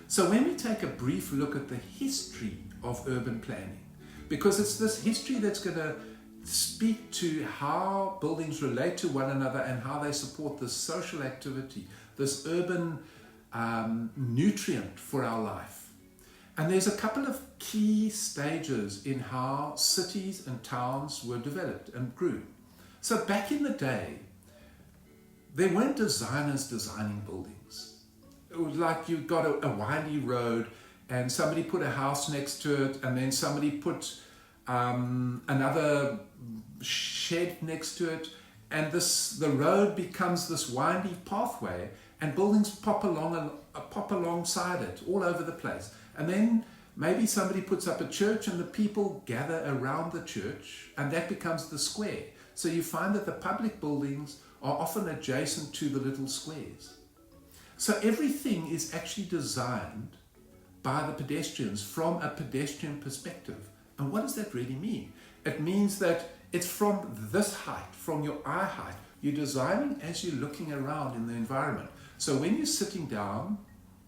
So when we take a brief look at the history of urban planning, because it's this history that's going to speak to how buildings relate to one another and how they support this social activity, this urban nutrient for our life. And there's a couple of key stages in how cities and towns were developed and grew. So back in the day, there weren't designers designing buildings. It was like you got a windy road and somebody put a house next to it, and then somebody put another shed next to it, and the road becomes this windy pathway, and buildings pop alongside it all over the place. And then maybe somebody puts up a church and the people gather around the church, and that becomes the square. So you find that the public buildings are often adjacent to the little squares. So everything is actually designed by the pedestrians from a pedestrian perspective. And what does that really mean? It means that it's from this height, from your eye height. You're designing as you're looking around in the environment. So when you're sitting down,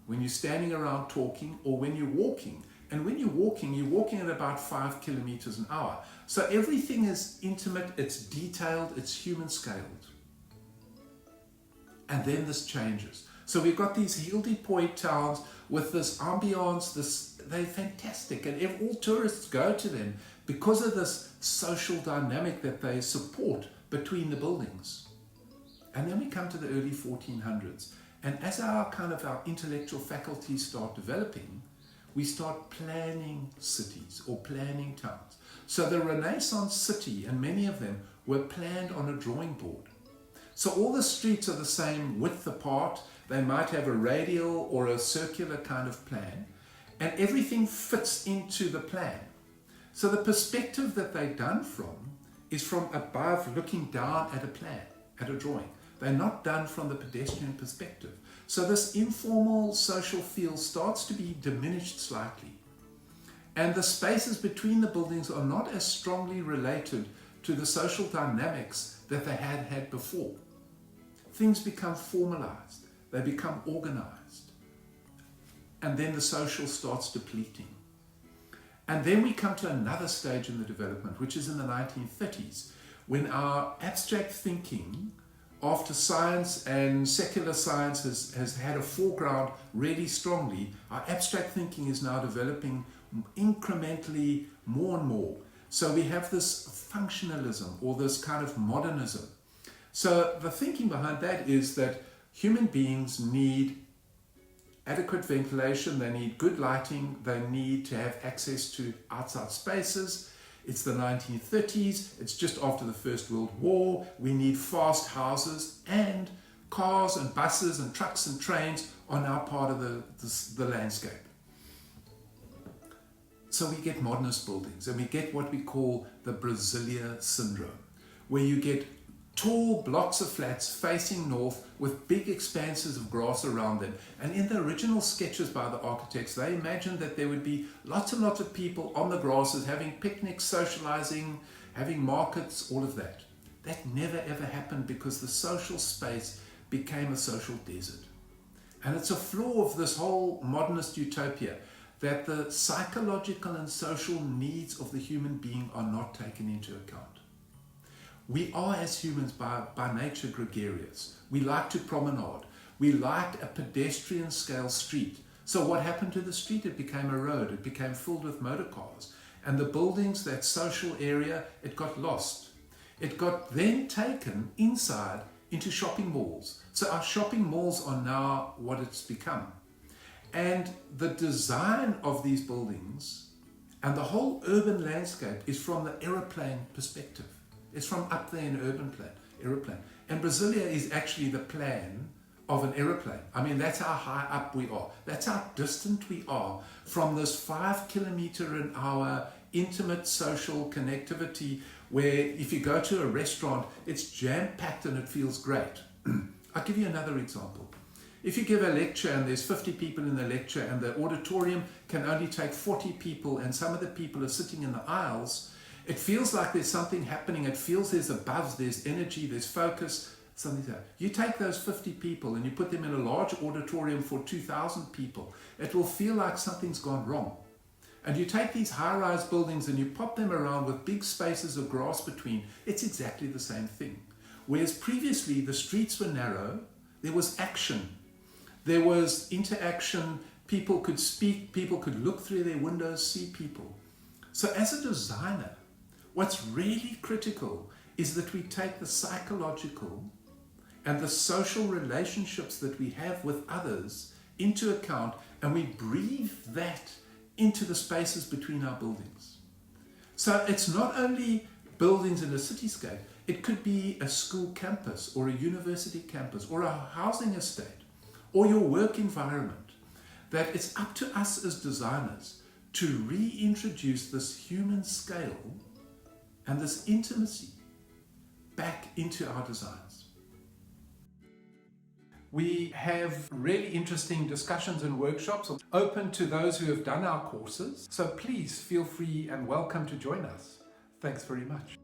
when you're standing around talking, or when you're walking, and when you're walking at about 5 kilometers an hour. So everything is intimate, it's detailed, it's human scaled. And then this changes. So we've got these Hildy Point towns with this ambiance, they're fantastic, and all tourists go to them because of this social dynamic that they support between the buildings. And then we come to the early 1400s, and as our intellectual faculties start developing, we start planning cities or planning towns. So the Renaissance city, and many of them, were planned on a drawing board. So all the streets are the same width apart. They might have a radial or a circular kind of plan, and everything fits into the plan. So the perspective that they're done from is from above, looking down at a plan, at a drawing. They're not done from the pedestrian perspective. So this informal social feel starts to be diminished slightly. And the spaces between the buildings are not as strongly related to the social dynamics that they had before. Things become formalized. They become organized. And then the social starts depleting. And then we come to another stage in the development, which is in the 1930s, when our abstract thinking, after science and secular science has had a foreground really strongly, our abstract thinking is now developing incrementally more and more. So we have this functionalism or this kind of modernism. So the thinking behind that is that human beings need adequate ventilation, they need good lighting, they need to have access to outside spaces. It's the 1930s, it's just after the First World War, we need fast houses, and cars and buses and trucks and trains are now part of the landscape. So we get modernist buildings, and we get what we call the Brasilia syndrome, where you get tall blocks of flats facing north with big expanses of grass around them. And in the original sketches by the architects, they imagined that there would be lots and lots of people on the grasses having picnics, socializing, having markets, all of that. That never ever happened because the social space became a social desert. And it's a flaw of this whole modernist utopia that the psychological and social needs of the human being are not taken into account. We are, as humans, by nature gregarious. We like to promenade. We like a pedestrian scale street. So what happened to the street? It became a road. It became filled with motor cars. And the buildings, that social area, it got lost. It got then taken inside into shopping malls. So our shopping malls are now what it's become. And the design of these buildings and the whole urban landscape is from the aeroplane perspective. It's from up there in aeroplane. And Brasilia is actually the plan of an aeroplane. I mean, that's how high up we are. That's how distant we are from this 5 kilometer an hour intimate social connectivity where if you go to a restaurant, it's jam-packed and it feels great. I'll give you another example. If you give a lecture and there's 50 people in the lecture and the auditorium can only take 40 people and some of the people are sitting in the aisles, it feels like there's something happening. It feels there's a buzz, there's energy, there's focus. something like that. You take those 50 people and you put them in a large auditorium for 2,000 people, it will feel like something's gone wrong. And you take these high-rise buildings and you pop them around with big spaces of grass between, it's exactly the same thing. Whereas previously the streets were narrow, there was action, there was interaction, people could speak, people could look through their windows, see people. So as a designer, what's really critical is that we take the psychological and the social relationships that we have with others into account, and we breathe that into the spaces between our buildings. So it's not only buildings in a cityscape, it could be a school campus or a university campus or a housing estate or your work environment, that it's up to us as designers to reintroduce this human scale and this intimacy back into our designs. We have really interesting discussions and workshops open to those who have done our courses. So please feel free and welcome to join us. Thanks very much.